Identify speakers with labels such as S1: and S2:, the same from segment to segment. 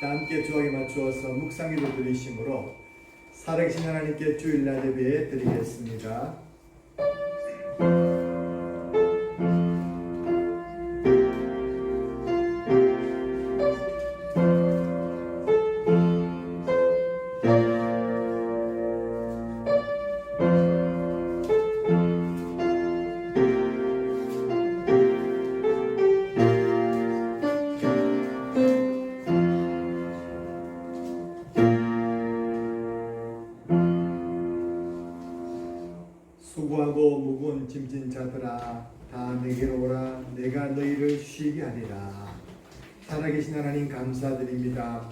S1: 다 함께 주옥에 맞추어서 묵상기도 드리심으로 살아계신 하나님께 주일날 예배 드리겠습니다. 수고하고 무거운 짐진 자들아 다 내게로 오라. 내가 너희를 쉬게 하리라. 살아계신 하나님 감사드립니다.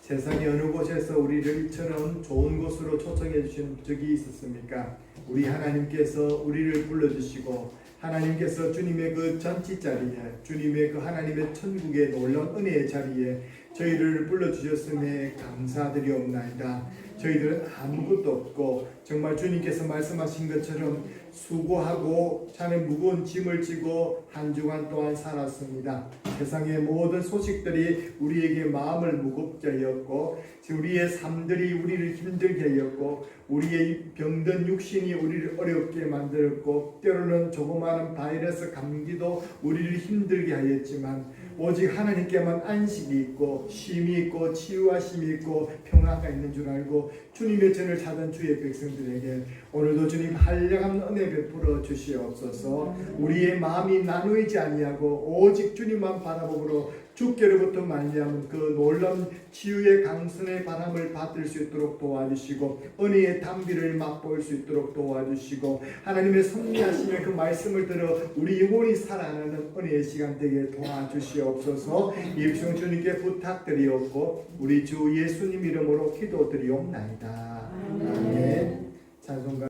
S1: 세상의 어느 곳에서 우리를 이처럼 좋은 곳으로 초청해 주신 적이 있었습니까? 우리 하나님께서 우리를 불러주시고 하나님께서 주님의 그 잔치 자리에, 주님의 그 하나님의 천국의 놀라운 은혜의 자리에 저희를 불러주셨음에 감사드리옵나이다. 저희들은 아무것도 없고 정말 주님께서 말씀하신 것처럼 수고하고 자는 무거운 짐을 지고 한 주간 동안 살았습니다. 세상의 모든 소식들이 우리에게 마음을 무겁게 하였고 우리의 삶들이 우리를 힘들게 하였고 우리의 병든 육신이 우리를 어렵게 만들었고 때로는 조그마한 바이러스 감기도 우리를 힘들게 하였지만 오직 하나님께만 안식이 있고 쉼이 있고 치유하심이 있고 평화가 있는 줄 알고 주님의 전을 찾은 주의 백성들에게 오늘도 주님 한량한 은혜 베풀어 주시옵소서. 우리의 마음이 나누이지 아니하고 오직 주님만 바라보므로 주께로부터 말미암은 그 놀라운 치유의 강선의 바람을 받을 수 있도록 도와주시고 은혜의 담비를 맛볼 수 있도록 도와주시고 하나님의 섭리하심의 그 말씀을 들어 우리 영혼이 살아나는 은혜의 시간 되게 도와주시옵소서. 이 백성 주님께 부탁드리옵고 우리 주 예수님 이름으로 기도드리옵나이다. 아멘. 찬송가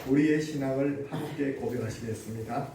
S1: 우리의 신앙을 함께 고백하시겠습니다.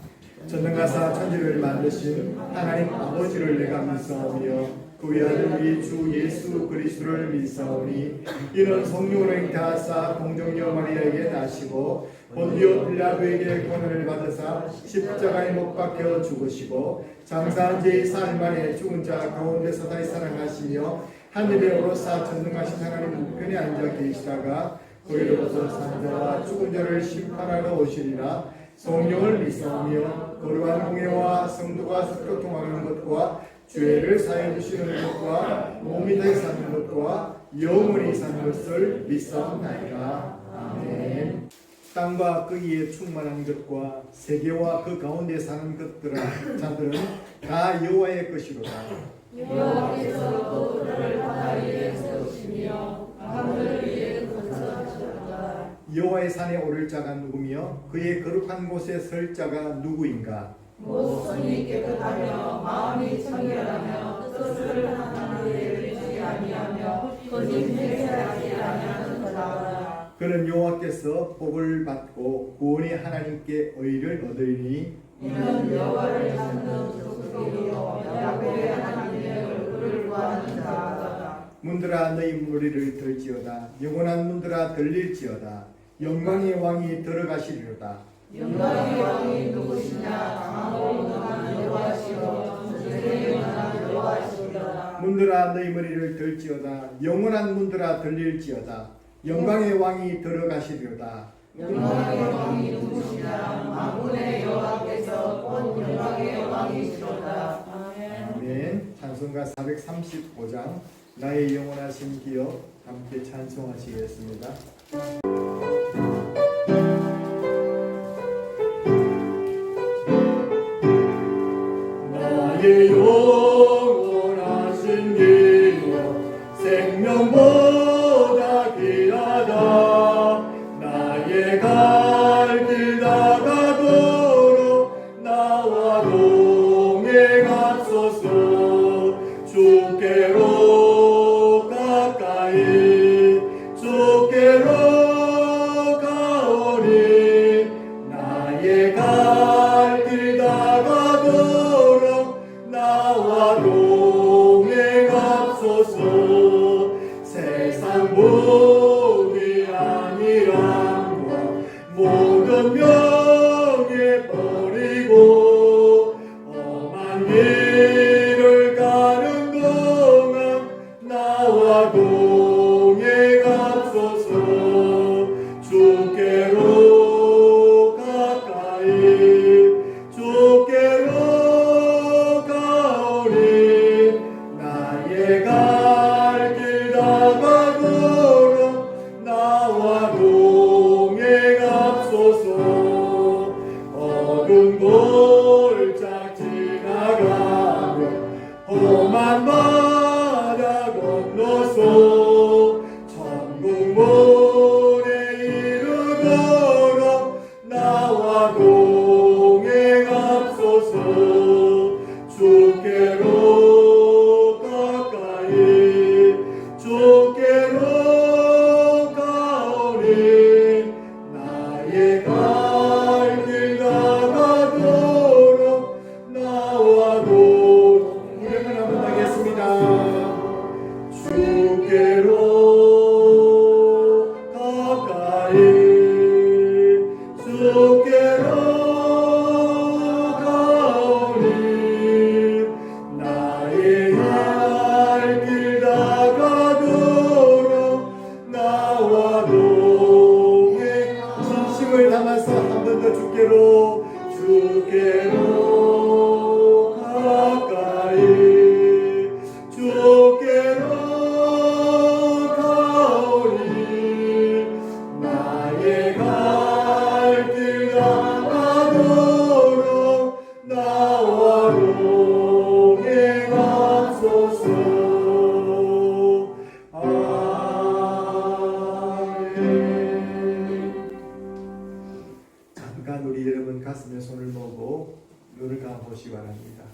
S1: 전능하사 천지를 만드신 하나님 아버지를 내가 믿사오며 그 외아들 우리 주 예수 그리스도를 믿사오니 이는 성령으로 잉태하사 공정녀 마리아에게 나시고 본디오 빌라도에게 고난을 받으사 십자가에 못 박혀 죽으시고 장사한 지 4일 만에 죽은 자 가운데서 다시 살아나시며 하늘에 오르사 전능하신 하나님 우편에 앉아 계시다가 그리로부터 산 자와 죽은 자를 심판하러 오시리라. 성령을 믿사오며 거룩한 공예와 성도가 섞여 통하는 것과 죄를 사해 주시는 것과 몸이 다시 사는 것과 영원히 사는 것을 믿사옵나이다. 아멘. 땅과 그 위에 충만한 것과 세계와 그 가운데 사는 자들은 다 여호와의 것이로다.
S2: 여호와께서 그들을 바다 위에 세우시며 강을 위에 건설하셨다.
S1: 여호와의 산에 오를 자가 누구며 그의 거룩한 곳에 설 자가 누구인가?
S2: 손이 깨끗하며 마음이 청결하며 뜻을 하나님 외치지 아니하며 거짓 맹세하지 아니하는 자라.
S1: 그는 여호와께서 복을 받고 구원의 하나님께 의를 얻으리니
S2: 이는 여호와를 찾는 족속이요 야곱의 하나님의 얼굴을 구하는 자라.
S1: 문들아 너희 무리를 들지어다. 영원한 문들아 들릴지어다. 영광의 왕이 들어가시리로다.
S2: 영광의 왕이 누구시냐? 강하고 능한 여호와시요 전쟁에 관한 여호와시로다.
S1: 문들아 너희 머리를 들지어다. 영원한 문들아 들릴지어다. 영광의 왕이 들어가시리로다.
S2: 영광의 왕이 누구시냐? 만군의 여호와께서 곧 영광의 왕이시로다. 아멘.
S1: 아멘. 찬송가 435장 나의 영원하신 기업 함께 찬송하시겠습니다. 나의 영원하신 기업 생명보다 귀하다. 나의 갈 길 다가도록 나와 동행하소서. 주께로 가까이 주께로 가오니 나의 갈 길 다가도록 나와 동행하소서. 세상 복이 아니란과 모든 명예 버리고 험한 길을 가는 동안 나와 동행하소서. 주께로 가까이 주께로 가오니 나의 갈 길 다가도록 나와 동행하소서. 어두운 골짝 지나가며 험한 바다 건너서 천국 문에 이르도록 나와 동행하소서. 주께로 가까이 주께로 가오니 나의 갈 길 다가도록 나와 동행을 한번 하겠습니다. 주께로 가까이 주께로 가오니 나의 갈 길 다가도록 나와 동행. 진심을 담아서 한 번 더 주께로 가까이 주께로 가오니 나의 갈 길 다가도록 나와 동행하소서. 아멘. 잠깐 우리 여러분 가슴에 손을 모으고 눈을 감아보시기 바랍니다.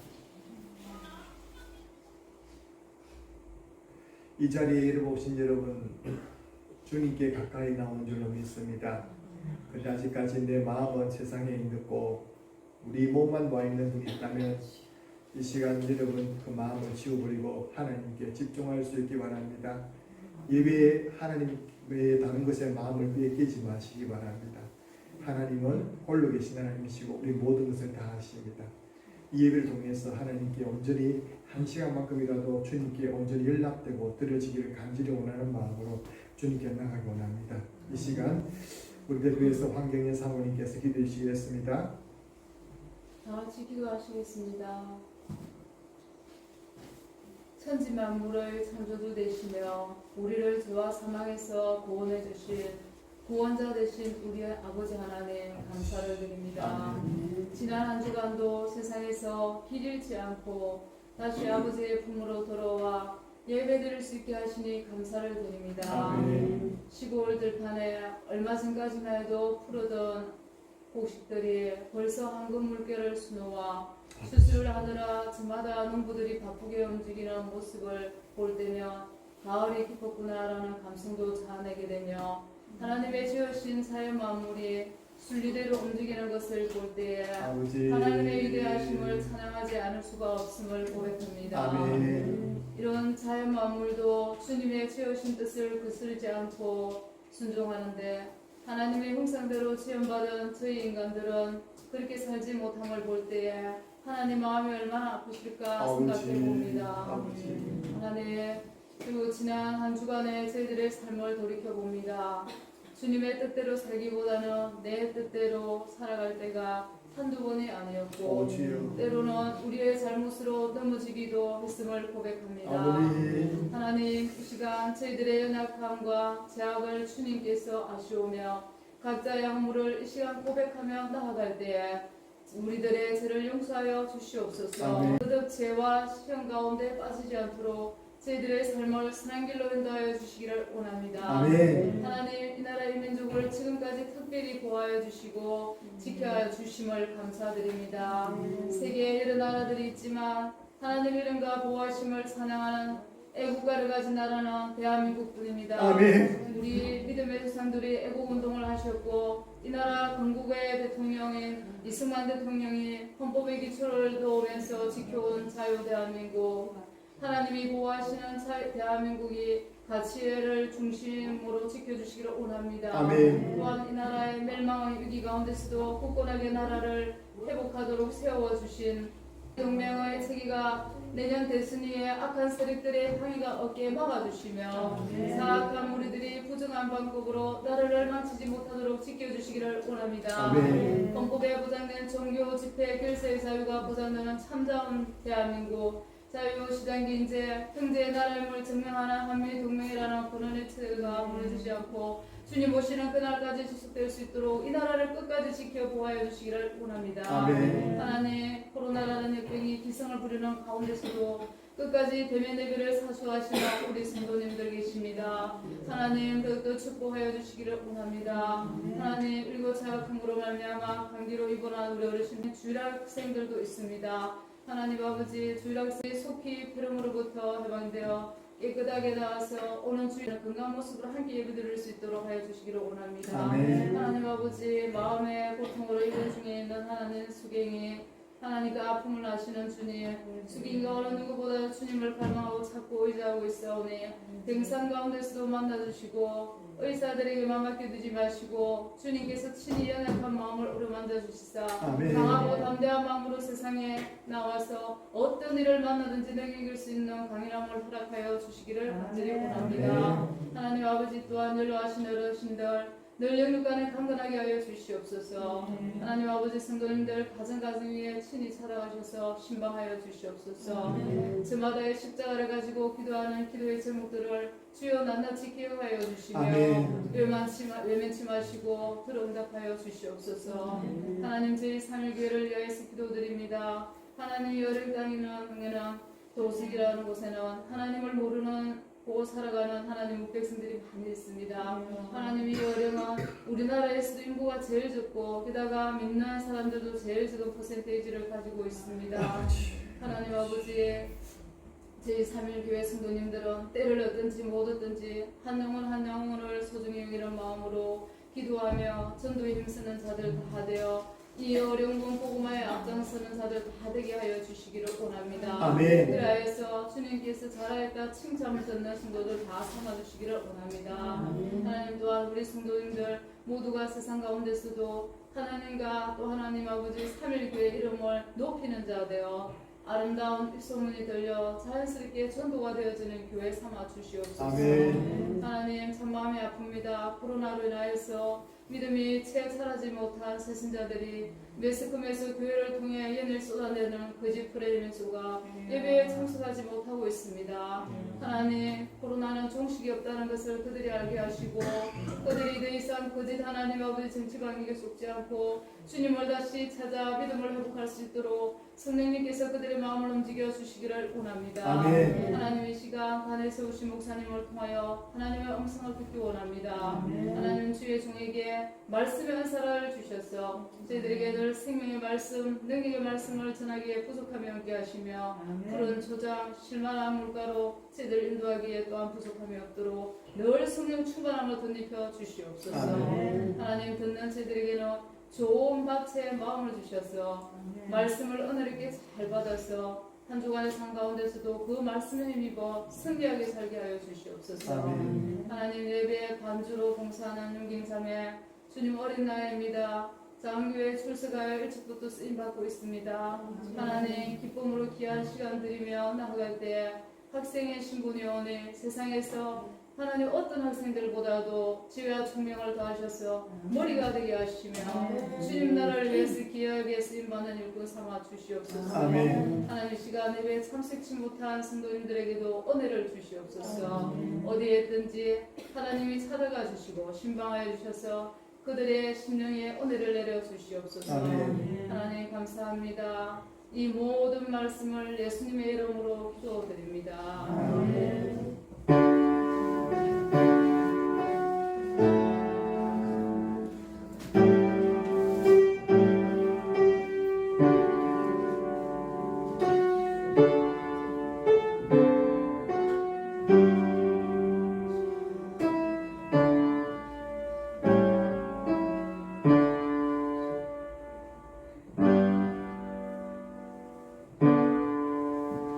S1: 이 자리에 이르보신 여러분 주님께 가까이 나온 줄로 믿습니다. 그런데 아직까지 내 마음은 세상에 있고 우리 몸만 와 있는 분이 있다면 이 시간 여러분 그 마음을 지워버리고 하나님께 집중할 수 있기 바랍니다. 예배에 하나님 외에 다른 것에 마음을 맡기지 마시기 바랍니다. 하나님은 홀로 계신 하나님이시고 우리 모든 것을 다 아십니다. 이 예배를 통해서 하나님께 온전히 한 시간만큼이라도 주님께 온전히 연락되고 들어지기를 간절히 원하는 마음으로 주님께 나가기 원합니다. 이 시간 우리 대표에서 황경현 사모님께서 기도해 주시겠습니다.
S2: 다 같이 기도하시겠습니다. 천지 만물을 창조주 되시며 우리를 죄와 사망에서 구원해 주신 구원자 되신 우리의 아버지 하나님 감사를 드립니다. 지난 한 주간도 세상에서 길 잃지 않고 다시 아버지의 품으로 돌아와 예배드릴 수 있게 하시니 감사를 드립니다.
S1: 아멘.
S2: 시골 들판에 얼마 전까지만 해도 푸르던 곡식들이 벌써 황금 물결을 수놓아 수술을 하느라 저마다 농부들이 바쁘게 움직이는 모습을 볼 때면 가을이 깊었구나라는 감성도 자아내게 되며 하나님의 지으신 사회 만물이 순리대로 움직이는 것을 볼 때에
S1: 아버지
S2: 하나님의 위대하심을 찬양하지 않을 수가 없음을 고백합니다.
S1: 아멘.
S2: 이런 자연 만물도 주님의 지으신 뜻을 거스르지 않고 순종하는데 하나님의 형상대로 지음받은 저희 인간들은 그렇게 살지 못함을 볼 때에 하나님 마음이 얼마나 아프실까 생각해 봅니다. 하나님, 그리고 지난 한 주간의 저희들의 삶을 돌이켜 봅니다. 주님의 뜻대로 살기보다는 내 뜻대로 살아갈 때가 한두 번이 아니었고
S1: 주여.
S2: 때로는 우리의 잘못으로 넘어지기도 했음을 고백합니다.
S1: 아버지.
S2: 하나님 이 시간 저희들의 연약함과 제약을 주님께서 아시오며 각자의 허물을 이 시간 고백하며 나아갈 때에 우리들의 죄를 용서하여 주시옵소서.
S1: 아멘.
S2: 거듭 죄와 시험 가운데 빠지지 않도록 저희들의 삶을 선한 길로 인도하여 주시기를 원합니다.
S1: 아멘.
S2: 하나님 이 나라 이 민족을 지금까지 특별히 보호하여 주시고 지켜하여 주심을 감사드립니다. 세계에 여러 나라들이 있지만 하나님 이름과 보호하심을 찬양하는 애국가를 가진 나라는 대한민국뿐입니다.
S1: 아멘.
S2: 우리 믿음의 조상들이 애국운동을 하셨고 이 나라 건국의 대통령인 이승만 대통령이 헌법의 기초를 놓으면서 지켜온 자유 대한민국, 하나님이 보호하시는 대한민국이 가치를 중심으로 지켜주시기를 원합니다.
S1: 아멘.
S2: 또한 이 나라의 멸망의 위기 가운데서도 굳건하게 나라를 회복하도록 세워주신 동맹의 체계가 내년 대선위에 악한 세력들의 항의가 없게 막아주시며 사악한 우리들이 부정한 방법으로 나라를 망치지 못하도록 지켜주시기를 원합니다.
S1: 아멘.
S2: 헌법에 보장된 종교 집회 결세의 자유가 보장되는 참다운 대한민국, 자유시장 경제, 경제의 나라임을 증명하는 한미동맹이라는 권한의 체제가 무너지지 않고 주님 오시는 그날까지 지속될 수 있도록 이 나라를 끝까지 지켜 보호하여 주시기를 원합니다.
S1: 아멘.
S2: 하나님, 코로나라는 역병이 기승을 부리는 가운데서도 끝까지 대면 예배를 사수하시는 우리 성도님들 계십니다. 하나님 더욱더 축복하여 주시기를 원합니다. 하나님 일곱 자각함으로 말미암아 감기로 입원한 우리 어르신 주일학생들도 있습니다. 하나님 아버지 주일학생이 속히 폐렴으로부터 해방되어 깨끗하게 나와서 오는 주일 건강한 모습으로 함께 예배드릴 수 있도록 하여 주시기를 원합니다.
S1: 아멘.
S2: 하나님 아버지 마음의 고통으로 입원 중에 있는 하나님 수경이 하나님 그 아픔을 아시는 주님, 수경이가 어느 누구보다 주님을 갈망하고 찾고 의지하고 있사오니 등산 가운데서도 만나주시고 의사들에게만 맡겨두지 마시고 주님께서 친히 연약한 마음을 어루만져 주시사
S1: 아멘.
S2: 강하고 담대한 마음으로 세상에 나와서 어떤 일을 만나든지 능히 이길 수 있는 강인함을 허락하여 주시기를 간절히 원합니다. 하나님 아버지 또한 연로하신 어르신들 늘 영육간에 강건하게 하여 주시옵소서. 하나님 아버지 성도님들 가정 위에 친히 찾아가셔서 신방하여 주시옵소서. 저마다의 십자가를 가지고 기도하는 기도의 제목들을 주여 낱낱이 기억하여 주시며
S1: 아멘.
S2: 외면치 마시고 들어응답하여 주시옵소서. 하나님 저희 삼일교회를 위하여서 기도드립니다. 하나님 여름 땅이는 흥에는 도sik이라는 곳에는 하나님을 모르는 보고 살아가는 하나님 백성들이 많이 있습니다. 하나님 이 어려운 우리나라에서도 인구가 제일 적고 게다가 믿는 사람들도 제일 적은 퍼센테이지를 가지고 있습니다. 하나님 아버지 제3일교회 성도님들은 때를 얻든지 못 얻든지 한 영혼을 소중히 여기는 마음으로 기도하며 전도에 힘쓰는 자들 다 되어 이 어려운 복음화에 앞장서는 자들 다 되게 하여 주시기를 원합니다.
S1: 아멘.
S2: 그리하여서 주님께서 잘하였다 칭찬을 듣는 성도들 다 삼아주시기를 원합니다. 하나님 또한 우리 성도님들 모두가 세상 가운데서도 하나님과 또 하나님 아버지 삼일교회 이름을 높이는 자 되어 아름다운 입소문이 들려 자연스럽게 전도가 되어지는 교회 삼아 주시옵소서.
S1: 아멘.
S2: 하나님 참 마음이 아픕니다. 코로나로 인하여서 믿음이 채 사라지 못한 세신자들이 매스컴에서 교회를 통해 연을 쏟아내는 거짓 프레임수가 예배에 참석하지 못하고 있습니다. 하나님 코로나는 종식이 없다는 것을 그들이 알게 하시고 그들이 더 이상 거짓 하나님 아버지 정치방식에 속지 않고 주님을 다시 찾아 믿음을 회복할 수 있도록 성령님께서 그들의 마음을 움직여 주시기를 원합니다.
S1: 아멘.
S2: 하나님 이 시간 단에 세우신 목사님을 통하여 하나님의 음성을 듣기 원합니다. 하나님 주의 종에게 말씀의 은사를 주셔서 저희들에게 늘 생명의 말씀, 능력의 말씀을 전하기에 부족함이 없게 하시며 푸른 초장, 실만한 물가로 저희들 인도하기에 또한 부족함이 없도록 늘 성령 충만함을 덧입혀 주시옵소서. 하나님 듣는 저희들에게는 좋은 밭에 마음을 주셔서 말씀을 은혜롭게 잘 받아서 한 주간의 삶 가운데서도 그 말씀에 힘입어 승리하게 살게 하여 주시옵소서.
S1: 아멘.
S2: 하나님 예배에 반주로 봉사하는 윤경삼의 주님 어린 나이입니다. 장교회 출석하여 일찍부터 쓰임받고 있습니다. 하나님 기쁨으로 귀한 시간 드리며 나아갈 때 학생의 신분이 오니 세상에서 하나님 어떤 학생들보다도 지혜와 총명을 더하셔서 머리가 되게 하시며 주님 나라를 위해서 귀하게 쓰임받는 일꾼 삼아 주시옵소서.
S1: 아멘.
S2: 하나님 시간 예배에 참석치 못한 성도님들에게도 은혜를 주시옵소서. 어디에 있든지 하나님이 찾아가 주시고 신방하여 주셔서 그들의 심령에 은혜를 내려 주시옵소서.
S1: 아멘.
S2: 하나님 감사합니다. 이 모든 말씀을 예수님의 이름으로 기도드립니다. 아멘.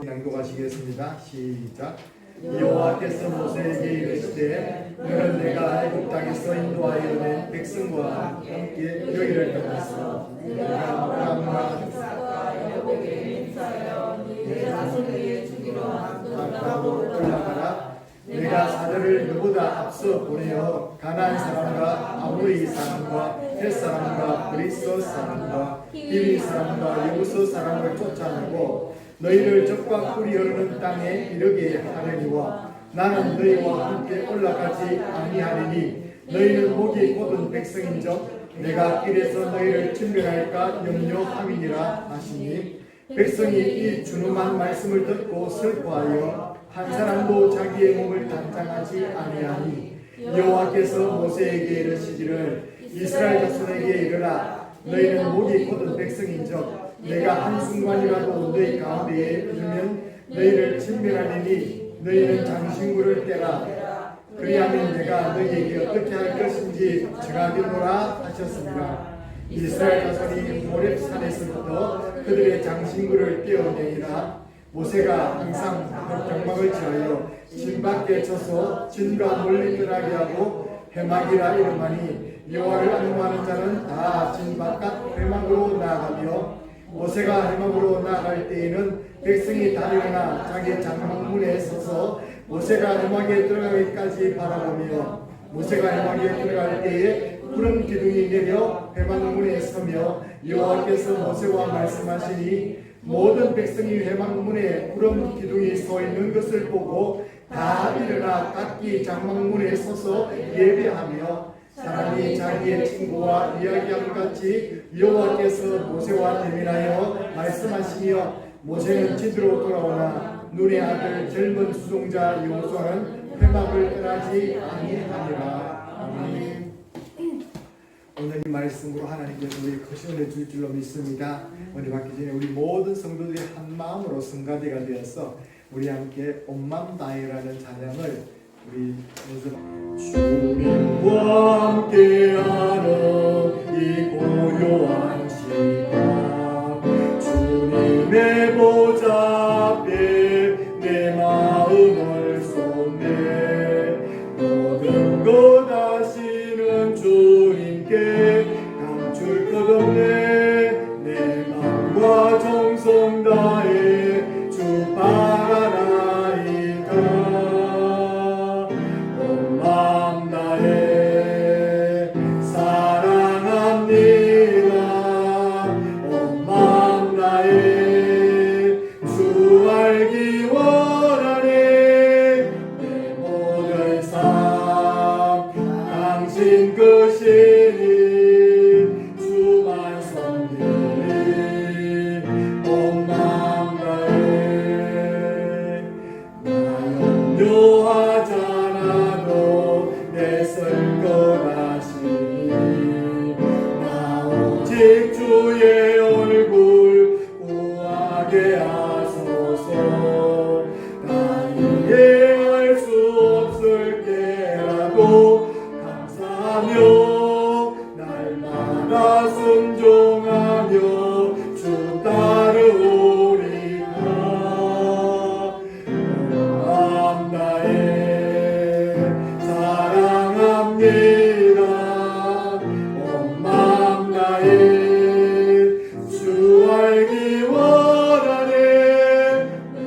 S1: 낭독하시겠습니다. 시작. 여호와께서 모세에게 이르시되 너는 내가 애굽 땅에서 인도하여 낸 백성과 함께 여기를 떠나서 내가 아브라함과 이삭과 야곱에게 인사하여 네 자손에게 주기로 한 땅으로 올라가라. 내가 사들을 너보다 앞서 보내어 가나안 사람과 아모리 사람과 헷 사람과 그리스 사람과 히위 사람과 여부스 사람을 쫓아내고 너희를 적과 꿀이 흐르는 땅에 이르게 하려니와 나는 너희와 함께 올라가지 아니하리니 너희는 목이 곧은 백성인즉 내가 길에서 너희를 침멸할까 염려함이니라 하시니 백성이 이 준엄한 말씀을 듣고 슬퍼하여 한 사람도 자기의 몸을 단장하지 아니하니 여호와께서 모세에게 이르시기를 이스라엘 자손에게 이르라 너희는 목이 곧은 백성인즉 내가 한순간이라도 너희 가운데에 이르면 너희를 침멸하리니 너희는 장신구를 떼라 그리하면 내가 너희에게 어떻게 할 것인지 정하겠노라 하셨습니다. 이스라엘 자손이 모렙산에서부터 그들의 장신구를 떼어내니라. 모세가 항상 경막을 지하여 진 밖에 쳐서 진과 멀리 떠나게 하고 회막이라 이름하니 여호와를 악무하는 자는 다 진 바깥 회막으로 나아가며 모세가 회막으로 나아갈 때에는 백성이 다 일어나 자기 장막문에 서서 모세가 회막에 들어가기까지 바라보며 모세가 회막에 들어갈 때에 푸른 기둥이 내려 회막문에 서며 여호와께서 모세와 말씀하시니 모든 백성이 회막문에 푸른 기둥이 서 있는 것을 보고 다 일어나 각기 장막문에 서서 예배하며 사람이 자기의 친구와 이야기함 같이 여호와께서 모세와 대면하여 말씀하시며 모세는 집으로 돌아오나 눈의 아들 젊은 수종자 여호수아는 회막을 떠나지 아니하니라. 아멘. 오늘 이 말씀으로 하나님께서 우리 크신 은혜 줄 줄로 믿습니다. 오늘 받기 전에 우리 모든 성도들이 한 마음으로 성가대가 되어서 우리 함께 온 마음 다해라는 찬양을 우리 주님과 함께하는 이 고요한 시간 주님의 보좌 앞에 내 마음을 쏟네 모든 것 아시는 주님께 감출 것 없네 내 마음과 정성 다해 주 바라나이다 주의 얼굴 구하게 하소서 나 이해할 수 없을 때라도 감사하며 날마다 순종하며 주 따르오리다 마음 다해 사랑합니다 온 마음 다해 주 알기 원하네 내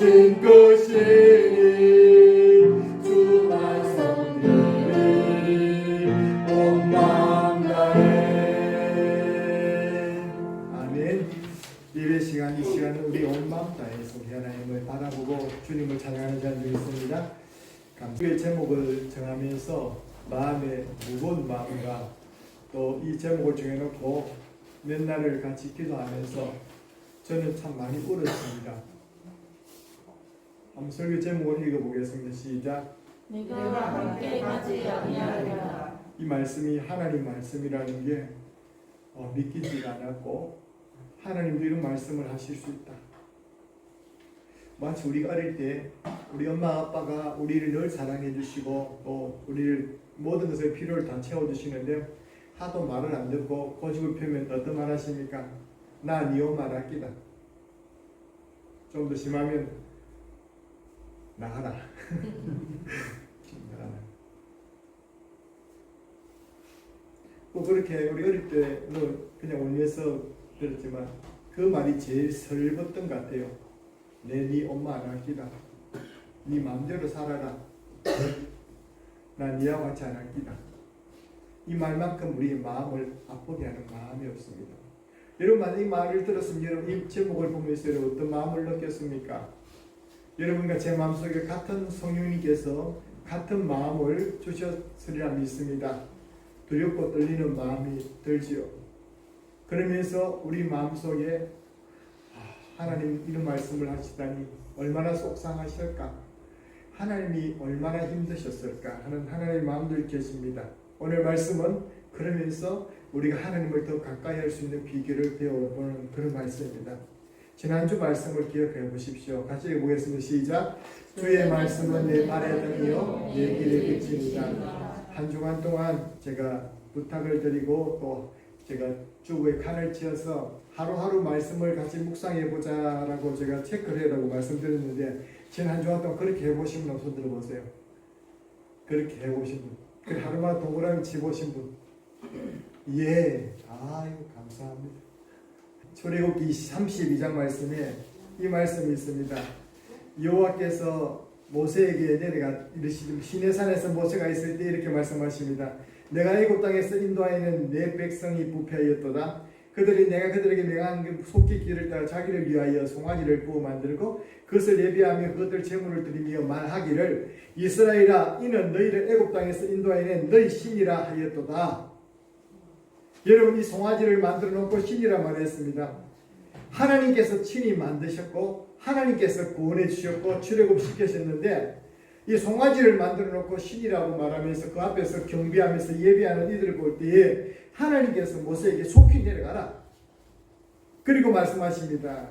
S1: 하신 것이니 주 말씀 들으니 온 마음 다해. 아멘. 예배 시간, 이 시간은 우리 온 마음 다해서 우리 하나님을 바라보고 주님을 찬양하는 자리에 있습니다. 감사의 제목을 정하면서 마음의 무거운 마음과 또 이 제목을 정해놓고 몇 날을 같이 기도하면서 저는 참 많이 울었습니다. 한번 설교 제목을 읽어보겠습니다. 시작.
S3: 내가 함께 가지 아니하리라.
S1: 이 말씀이 하나님 말씀이라는 게 믿기지가 않았고, 하나님도 이런 말씀을 하실 수 있다. 마치 우리가 어릴 때 우리 엄마 아빠가 우리를 늘 사랑해 주시고 또 우리를 모든 것의 필요를 다 채워주시는데 하도 말을 안 듣고 고집을 피우면 어떤 말 하십니까? 나 니 엄마 아끼다. 좀 더 심하면 나가라. 뭐 그렇게 우리 어릴 때는 그냥 울면서 들었지만 그 말이 제일 설렜던 것 같아요. 니 엄마 안 아끼다. 니 마음대로 살아라. 나 니하고 같이 안 아끼다. 이 말만큼 우리의 마음을 아프게 하는 마음이 없습니다. 여러분 만약 이 말을 들었으면 여러분 이 제목을 보면서 여러분 어떤 마음을 느꼈습니까? 여러분과 제 마음속에 같은 성령님께서 같은 마음을 주셨으리라 믿습니다. 두렵고 떨리는 마음이 들지요. 그러면서 우리 마음속에 하나님 이런 말씀을 하시다니 얼마나 속상하실까, 하나님이 얼마나 힘드셨을까 하는 하나님의 마음들 계십니다. 오늘 말씀은 그러면서 우리가 하나님을 더 가까이 할 수 있는 비결을 배워보는 그런 말씀입니다. 지난주 말씀을 기억해 보십시오. 같이 읽어보겠습니다. 시작. 주의 말씀은 내 발의 등이요 내 길의 빛이니라. 한 주간 동안 제가 부탁을 드리고 또 제가 주부에 칸을 치어서 하루하루 말씀을 같이 묵상해 보자라고 제가 체크를 해라고 말씀드렸는데, 지난 한 주간 동안 그렇게 해보신 분 손 들어보세요. 그렇게 해보신 분, 그 하루마다 동그라미 치보신 분. 예, 아이고 감사합니다. 출애굽기 32장 말씀에 이 말씀이 있습니다. 여호와께서 모세에게 내려가 이르시되, 시내산에서 모세가 있을 때 이렇게 말씀하십니다. 내가 애굽 땅에서 인도하여낸 내 백성이 부패하였도다. 그들이 내가 그들에게 명한 속히 길을 따라 자기를 위하여 송아지를 부어 만들고 그것을 예비하며 그들 제물을 드리며 말하기를, 이스라엘아 이는 너희를 애굽 땅에서 인도하여낸 너희 신이라 하였도다. 여러분 이 송아지를 만들어 놓고 신이라 말했습니다. 하나님께서 친히 만드셨고 하나님께서 구원해 주셨고 출애굽시키셨는데, 이 송아지를 만들어 놓고 신이라고 말하면서 그 앞에서 경배하면서 예배하는 이들을 볼 때에 하나님께서 모세에게 속히 내려가라. 그리고 말씀하십니다.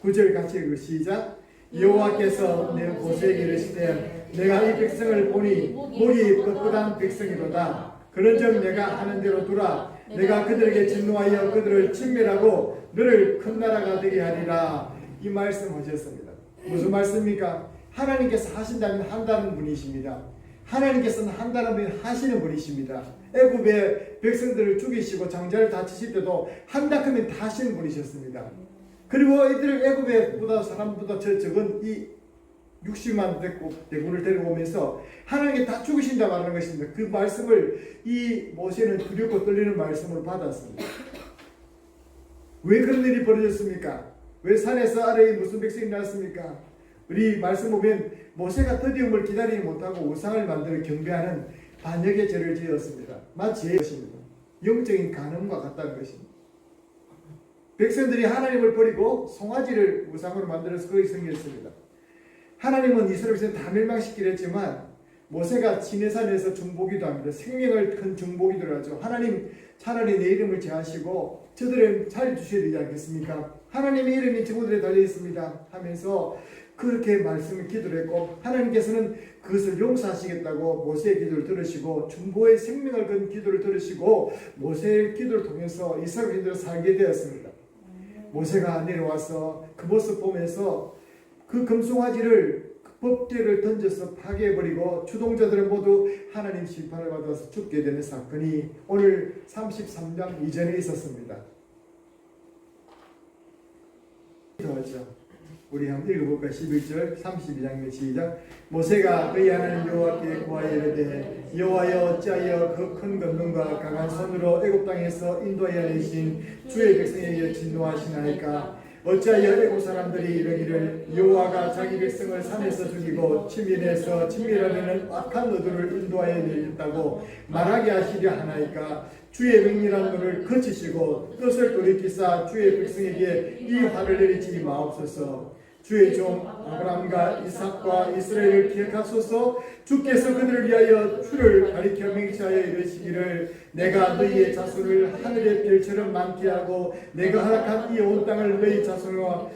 S1: 9절 같이 읽고 시작. 여호와께서 내 모세에게 이르시되, 내가 이 백성을 보니 목이 뻣뻣한 백성이로다. 그런즉 내가 하는 대로 두라. 내가 그들에게 진노하여 그들을 진멸하고 너를 큰 나라가 되게 하리라. 이 말씀하셨습니다. 무슨 말씀입니까? 하나님께서 하신다면 한다는 분이십니다. 하나님께서는 한다면 하시는 분이십니다. 애굽의 백성들을 죽이시고 장자를 다치실 때도 한다 하면 다 하시는 분이셨습니다. 그리고 이들 애굽의 사람보다 적은 이 60만 대군을 데리고 오면서 하나님께 다 죽으신다 말하는 것입니다. 그 말씀을 이 모세는 두렵고 떨리는 말씀을 받았습니다. 왜 그런 일이 벌어졌습니까? 왜 산에서 아래에 무슨 백성이 났습니까? 우리 말씀 보면 모세가 더디움을 기다리지 못하고 우상을 만들어 경배하는 반역의 죄를 지었습니다. 마치 것입니다. 영적인 간음과 같다는 것입니다. 백성들이 하나님을 버리고 송아지를 우상으로 만들어서 거기 섬겼습니다. 하나님은 이스라엘 백성 다 멸망시키려 했지만 모세가 시내산에서 중보기도 합니다. 생명을 큰 중보기도를 하죠. 하나님 차라리 내 이름을 제하시고 저들을 살려주셔야 되지 않겠습니까? 하나님의 이름이 저들에 달려있습니다 하면서 그렇게 말씀을 기도를 했고, 하나님께서는 그것을 용서하시겠다고 모세의 기도를 들으시고 중보의 생명을 건 기도를 들으시고 모세의 기도를 통해서 이스라엘인들을 살게 되었습니다. 모세가 내려와서 그 모습 보면서 그 금송아지를 법궤를 던져서 파괴해버리고 주동자들은 모두 하나님 심판을 받아서 죽게 되는 사건이 오늘 33장 이전에 있었습니다. 기도하죠. 우리 한번 읽어볼까? 11절 32장면 시작. 모세가 그의 하나님 여호와께 구하여 이르되 여호와여 어찌하여 그 큰 권능과 강한 손으로 애굽 땅에서 인도하여 내신 주의 백성에게 진노하시나이까. 어찌하여 애굽 사람들이 이르기를 여호와가 자기 백성을 산에서 죽이고 친밀에서 친밀하려는 악한 너들을 인도하여 내렸다고 말하게 하시려 하나이까. 주의 맹렬한 노를 거치시고 뜻을 돌이키사 주의 백성에게 이 화를 내리지 마옵소서. 주의 종 아브라함과 이삭과 이스라엘을 기억하소서. 주께서 그들을 위하여 주를 가리켜 맹세하여 이르시기를 내가 너희의 자손을 하늘의 별처럼 많게 하고 내가 허락한 이 온 땅을 너희 자손과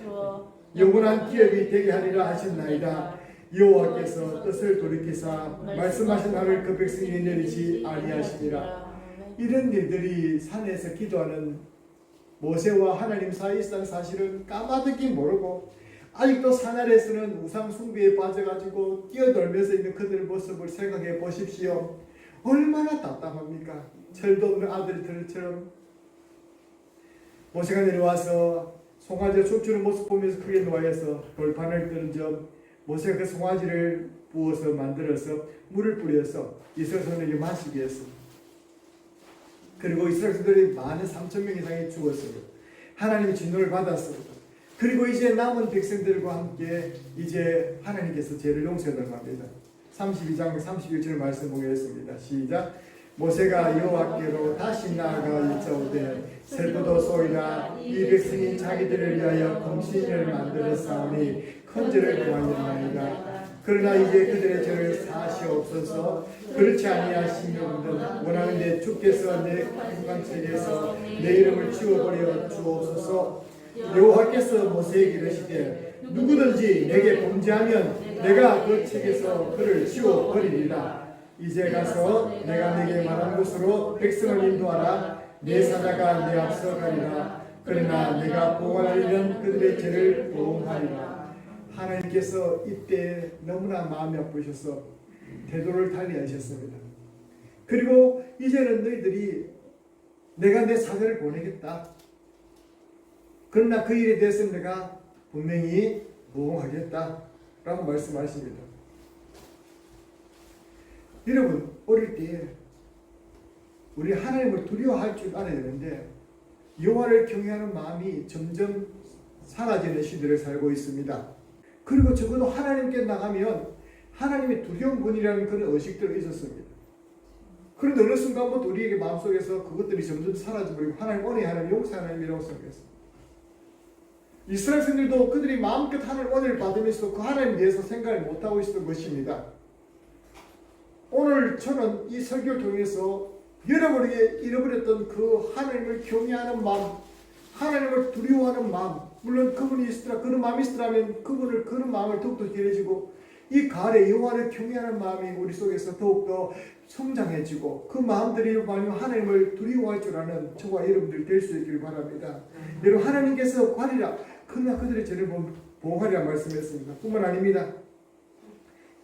S1: 영원한 기업이 되게 하리라 하셨나이다. 여호와께서 뜻을 돌이키사 말씀하신 하를 그 백성에게 내리지 아니하시니라. 이런 일들이 산에서 기도하는 모세와 하나님 사이에 있던 사실은 까마득히 모르고 아직도 산 아래에서는 우상 숭배에 빠져가지고 뛰어놀면서 있는 그들의 모습을 생각해 보십시오. 얼마나 답답합니까? 철도 없는 아들들처럼. 모세가 내려와서 송아지가 춤추는 모습 보면서 크게 노하여서 돌판을 던져 모세가 그 송아지를 부어서 만들어서 물을 뿌려서 이스라엘 사람에게 마시게 했어. 그리고 이스라엘 사람들이 많은 3,000명 이상이 죽었어요. 하나님의 진노를 받았습니다. 그리고 이제 남은 백성들과 함께 이제 하나님께서 죄를 용서해달라고 합니다. 32장 31절 말씀 보겠습니다. 시작. 모세가 여호와께로 다시 나아가 여짜오되 슬프도 소이라 이 백성이 자기들을 위하여 금신을 만들어 싸우니 큰 죄를 범하였나이다. 그러나 이제 그들의 죄를 사하시옵소서. 그렇지 아니하시면 원하는데 주께서 내 국강책에서 내 이름을 지워버려 주옵소서. 여호와께서 모세에게 이르시되 누구든지 내게 범죄하면 내가 그 책에서 그를 지워버리리라. 이제 가서 내가 내게 말한 곳으로 백성을 인도하라. 내 사자가 내 앞서 가리라. 그러나 내가 보호하려는 그들의 죄를 보호하리라. 하나님께서 이때 너무나 마음이 아프셔서 태도를 달리하셨습니다. 그리고 이제는 너희들이 내가 내 사자를 보내겠다. 그러나 그 일에 대해서는 내가 분명히 보호하겠다 라고 말씀하십니다. 여러분, 어릴 때 우리 하나님을 두려워할 줄 알아야 되는데 여호와를 경외하는 마음이 점점 사라지는 시대를 살고 있습니다. 그리고 적어도 하나님께 나가면 하나님의 두려운 분이라는 그런 의식들이 있었습니다. 그런데 어느 순간부터 우리에게 마음속에서 그것들이 점점 사라져버리고 하나님 은혜, 하나님 용서, 하나님이라고 생각했습니다. 이스라엘 백성들도 그들이 마음껏 하나님 은혜를 받으면서 그 하나님에 대해서 생각을 못하고 있었던 것입니다. 오늘 저는 이 설교를 통해서 여러분에게 잃어버렸던 그 하나님을 경외하는 마음, 하나님을 두려워하는 마음, 물론 그분이 있으라 그런 마음이 있으라면 그런 마음을 더욱더 길어지고 이 가을에 여호와를 경외하는 마음이 우리 속에서 더욱더 성장해지고 그 마음들이 하나님을 두려워할 줄 아는 저와 여러분들 될 수 있기를 바랍니다. 여러분, 하나님께서 관리라 그러나 그들의 죄를 보호하리라 말씀했습니다. 뿐만 아닙니다.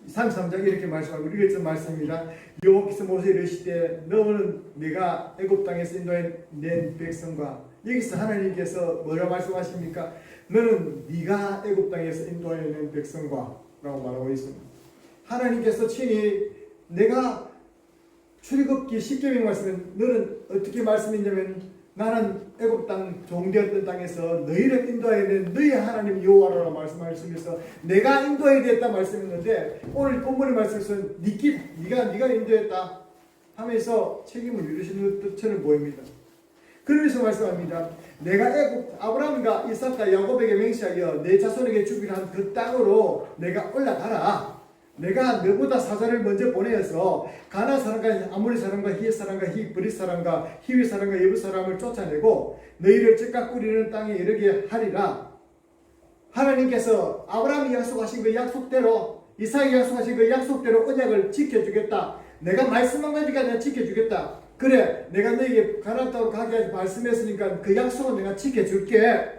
S1: 33장 이렇게 말씀하고 우리가 말씀입니다. 여호와께서 모세에게 이르시되 너는 내가 애굽 땅에서 인도해낸 백성과 여기서 하나님께서 뭐라고 말씀하십니까? 너는 네가 애굽 땅에서 인도해낸 백성과 라고 말하고 있습니다. 하나님께서 친히 내가 출애굽기 10장의 말씀은 너는 어떻게 말씀했냐면 나는 애굽 땅 종되었던 땅에서 너희를 인도해야 되는 너희 하나님 여호와라고 말씀하시면서 내가 인도해야 됐다 말씀했는데 오늘 본문의 말씀에서는 네가 인도했다 하면서 책임을 물으시는 뜻처럼 보입니다. 그러면서 말씀합니다. 내가 애굽 아브라함과 이삭과 야곱에게 맹세하여 내 자손에게 주기로 한 그 땅으로 내가 올라가라. 내가 너보다 사자를 먼저 보내어서 가나안 사람과 아모리 사람과 히엣 사람과 브릿 사람과 히위 사람과 예부 사람을 쫓아내고 너희를 즉각 꾸리는 땅에 이르게 하리라. 하나님께서 아브라함이 약속하신 그 약속대로 이삭이 약속하신 그 약속대로 언약을 지켜주겠다. 내가 말씀한 가지가 내가 지켜주겠다. 그래, 내가 너에게 가나안 땅으로 가게 하지 말씀했으니까 그 약속은 내가 지켜줄게.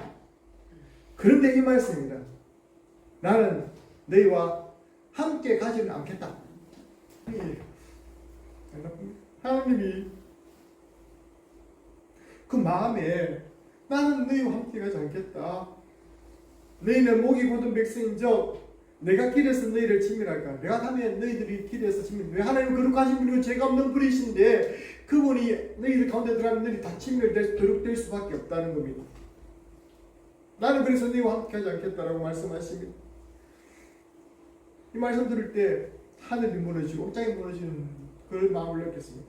S1: 그런데 이 말씀입니다. 나는 너희와 함께 가지는 않겠다. 하나님이 그 마음에 나는 너희와 함께 가지 않겠다. 너희는 목이 곧은 백성인즉 내가 길에서 너희를 치밀할까? 내가 가면 너희들이 길에서 치밀. 왜 하나님 거룩하신 분이고 죄가 없는 분이신데 그분이 너희들 가운데 들어가면 너희들이 다 치밀될 도둑될 수밖에 없다는 겁니다. 나는 그래서 너희와 함께하지 않겠다라고 말씀하십니다. 이 말씀 들을 때 하늘이 무너지고 옥장이 무너지는 그런 마음을 느꼈습니다.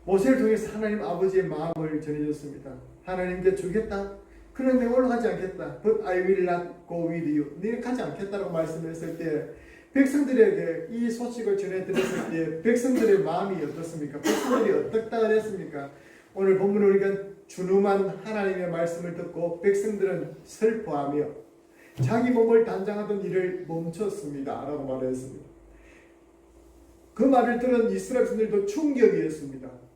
S1: 모세를 통해서 하나님 아버지의 마음을 전해줬습니다. 하나님께 주겠다. 그럼 내가 올라가지 않겠다. But I will not go with you. 너희는 가지 않겠다라고 말씀했을 때 백성들에게 이 소식을 전해드렸을 때 백성들의 마음이 어떻습니까? 백성들이 어떻다 그랬습니까? 오늘 본문을 우리가 준엄한 하나님의 말씀을 듣고 백성들은 슬퍼하며 자기 몸을 단장하던 일을 멈췄습니다. 라고 말했습니다. 그 말을 들은 이스라엘 백성들도 충격이었습니다.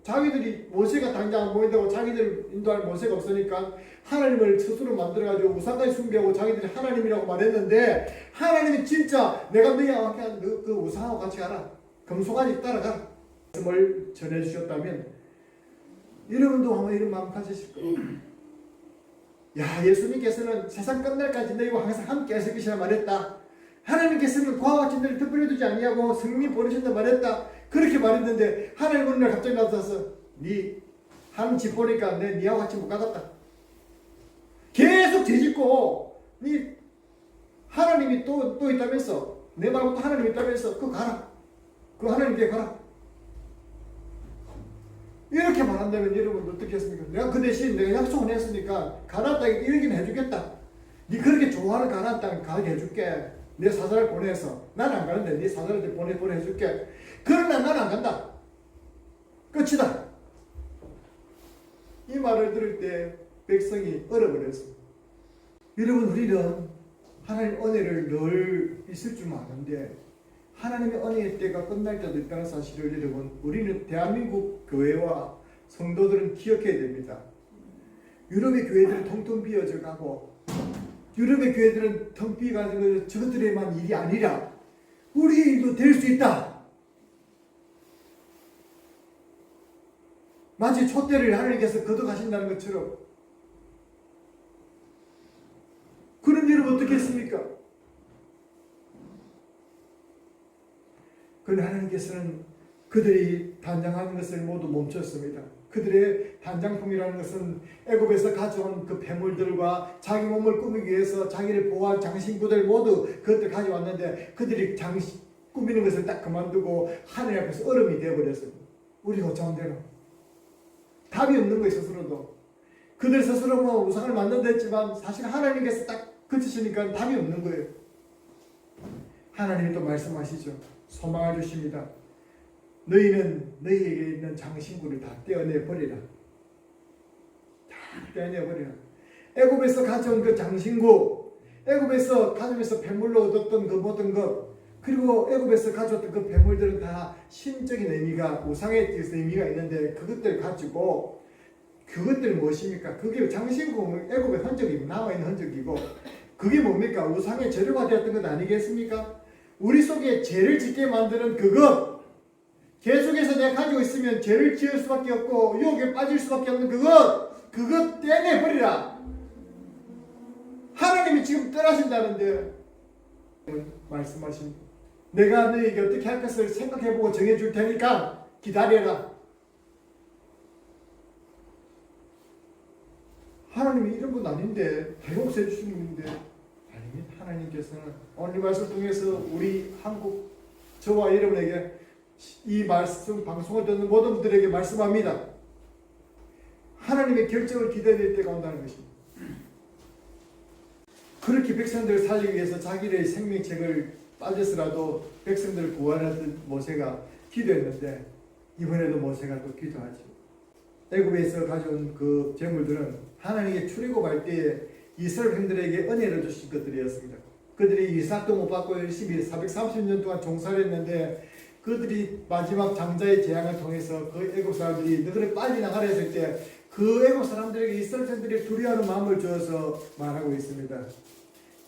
S1: 자기들이 모세가 당장 안 보인다고 자기들 인도할 모세가 없으니까 하나님을 스스로 만들어가지고 우상까지 숭배하고 자기들이 하나님이라고 말했는데 하나님이 진짜 내가 너희와 함께한 그 우상하고 같이 가라. 금송아지 따라가라. 말씀을 전해주셨다면 여러분도 아마 이런 마음 가지실 거예요. 야, 예수님께서는 세상 끝날까지 너희와 항상 함께 하실 것이라 말했다. 하나님께서는 그와 같이 너희를 특별히 두지 아니하고 성령 보내신다 말했다. 그렇게 말했는데 하나님 어느 날 갑자기 나타나서 네 하나님 집 보니까 내 니하고 같이 못 가겠다. 계속 죄짓고 네 하나님이 또 있다면서 내 말고 또 하나님이 있다면서 그거 가라. 그 하나님께 가라. 이렇게 말한다면 여러분 어떻게 했습니까? 내가 그 대신 내가 약속을 했으니까 가나안 땅에 이르긴 해주겠다. 네 그렇게 좋아하는 가나안 땅 가게 해줄게. 내 사자를 보내서 나는 안 가는데 네 사자를 보내줄게. 그러나 나는 안 간다. 끝이다. 이 말을 들을 때 백성이 얼어버렸습니다. 여러분 우리는 하나님 은혜를 늘 있을 줄 아는데 하나님의 은혜의 때가 끝날 때도 있다는 사실을 여러분 우리는 대한민국 교회와 성도들은 기억해야 됩니다. 유럽의 교회들은 텅텅 비어져 가고 유럽의 교회들은 텅 비어가지고 저들에만 일이 아니라 우리 일도 될 수 있다. 마치 촛대를 하나님께서 걷어가신다는 것처럼 그런 여러분 어떻게 했습니까? 그러나 하나님께서는 그들이 단장하는 것을 모두 멈췄습니다. 그들의 단장품이라는 것은 애굽에서 가져온 그 폐물들과 자기 몸을 꾸미기 위해서 자기를 보호할 장신구들 모두 그것들 가져왔는데 그들이 꾸미는 것을 딱 그만두고 하늘 앞에서 얼음이 되어버렸습니다. 우리가 어쩌면 되나? 답이 없는 거예요. 스스로도. 그들 스스로 뭐 우상을 만든다 했지만 사실 하나님께서 딱 그치시니까 답이 없는 거예요. 하나님이 또 말씀하시죠. 소망을 주십니다. 너희는 너희에게 있는 장신구를 다 떼어내버리라. 다 떼어내버리라. 애굽에서 가져온 그 장신구, 애굽에서 가져오면서 폐물로 얻었던 그 모든 것, 그리고 애굽에서 가져왔던 그 폐물들은 다 신적인 의미가, 우상의 의미가 있는데 그것들 가지고 그것들 무엇입니까? 그게 장신구, 애굽의 흔적이 남아있는 흔적이고 그게 뭡니까? 우상의 재료가 되었던 것 아니겠습니까? 우리 속에 죄를 짓게 만드는 그것, 계속해서 내가 가지고 있으면 죄를 지을 수밖에 없고 유혹에 빠질 수밖에 없는 그것 떼내버리라. 하나님이 지금 떠나신다는데 말씀하십니다. 내가 너에게 어떻게 할 것을 생각해보고 정해줄 테니까 기다려라. 하나님이 이런 분 아닌데 대용서해 주시는 분인데 아닙니다. 하나님께서는 오늘 이 말씀을 통해서 우리 한국 저와 여러분에게 이 말씀 방송을 듣는 모든 분들에게 말씀합니다. 하나님의 결정을 기다릴 때가 온다는 것입니다. 그렇게 백성들을 살리기 위해서 자기의 생명책을 빠져서라도 백성들을 구원하던 모세가 기도했는데 이번에도 모세가 또 기도하죠. 애굽에서 가져온 그 재물들은 하나님께 출애굽할 때에 이스라엘 백성들에게 은혜를 주신 것들이었습니다. 그들이 이삭도 못 받고 열심히 430년 동안 종사를 했는데 그들이 마지막 장자의 재앙을 통해서 그 애굽 사람들이 너희를 빨리 나가라 했을 때 그 애굽 사람들에게 이스라엘 사람들이 두려워하는 마음을 주어서 말하고 있습니다.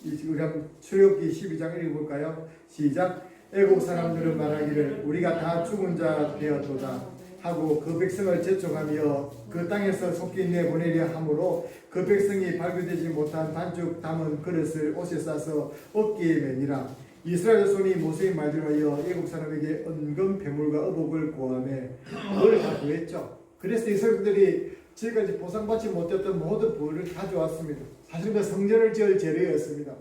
S1: 우리 한번 출애굽기 12장 읽어볼까요? 시작. 애굽 사람들은 말하기를 우리가 다 죽은 자 되었도다. 하고 그 백성을 재촉하며 그 땅에서 속히 내보내려 하므로 그 백성이 발교되지 못한 반죽 담은 그릇을 옷에 싸서 어깨에 매니라. 이스라엘 손이 모세의 말대로 하여 애국 사람에게 은금 배물과 어복을 구하며 그걸 다 구했죠. 그래서 이스라엘들이 지금까지 보상받지 못했던 모든 부를 가져왔습니다. 사실 그 성전을 지을 재료였습니다.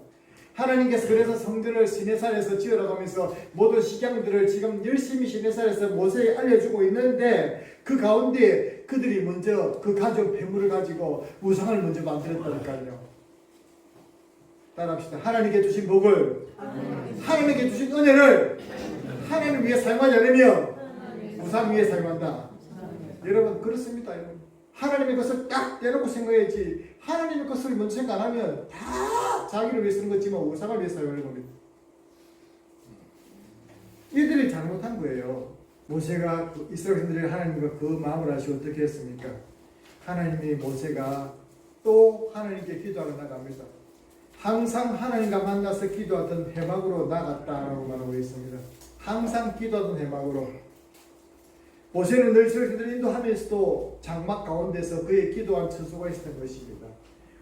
S1: 하나님께서 그래서 성전을 시내산에서 지으라고 하면서 모든 식양들을 지금 열심히 시내산에서 모세에게 알려주고 있는데 그 가운데 그들이 먼저 그 가져온 폐물을 가지고 우상을 먼저 만들었다니까요. 따라합시다. 하나님께 주신 복을, 하나님께 주신 은혜를 하나님 위해 사용하지 않으면 우상 위해 사용한다. 여러분 그렇습니다. 여러분. 하나님의 것을 딱 대놓고 생각해야지 하나님의 것을 먼저 생각 안 하면 다 자기를 위해 쓰는 거지만 우상을 위해 사용하는 겁니다. 이들이 잘못한 거예요. 모세가 이스라엘인들이 하나님과 그 마음을 아시고 어떻게 했습니까? 하나님이 모세가 또 하나님께 기도하러 나갑니다. 항상 하나님과 만나서 기도하던 해막으로 나갔다라고 말하고 있습니다. 항상 기도하던 해막으로. 모세는 늘 이스라엘인들을 인도하면서도 장막 가운데서 그의 기도한 처소가 있었던 것입니다.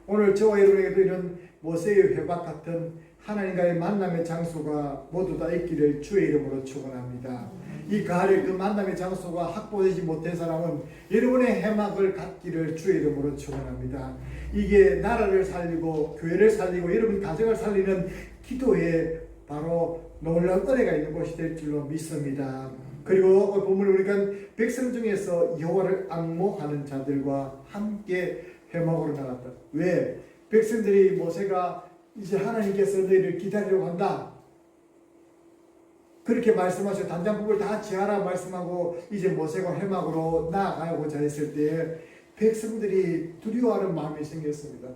S1: 오늘 저와 여러분에게도 이런 모세의 회막 같은 하나님과의 만남의 장소가 모두 다 있기를 주의 이름으로 축원합니다. 이 가을에 그 만남의 장소가 확보되지 못한 사람은 여러분의 해막을 갖기를 주의 이름으로 축원합니다. 이게 나라를 살리고 교회를 살리고 여러분 가정을 살리는 기도에 바로 놀라운 은혜가 있는 곳이 될 줄로 믿습니다. 그리고 본문에 보니까 백성 중에서 여호와를 앙모하는 자들과 함께 회막으로 나갔다. 왜? 백성들이 모세가 이제 하나님께서 너희를 기다리려고 한다. 그렇게 말씀하시고 단장법을 다 지하라 말씀하고 이제 모세가 회막으로 나아가고자 했을 때 백성들이 두려워하는 마음이 생겼습니다.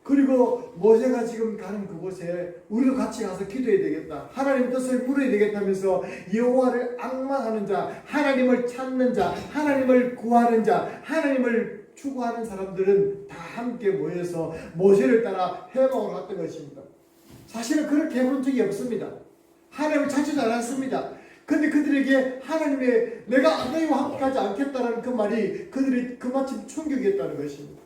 S1: 그리고 모세가 지금 가는 그곳에 우리도 같이 가서 기도해야 되겠다. 하나님 뜻을 물어야 되겠다면서 여호와를 앙망하는 자, 하나님을 찾는 자, 하나님을 구하는 자, 하나님을 추구하는 사람들은 다 함께 모여서 모세를 따라 회막으로 갔던 것입니다. 사실은 그렇게 해본 적이 없습니다. 하나님을 찾지 않았습니다. 근데 그들에게 하나님의 내가 너희와 함께 가지 않겠다라는 그 말이 그들이 그마침 충격이었다는 것입니다.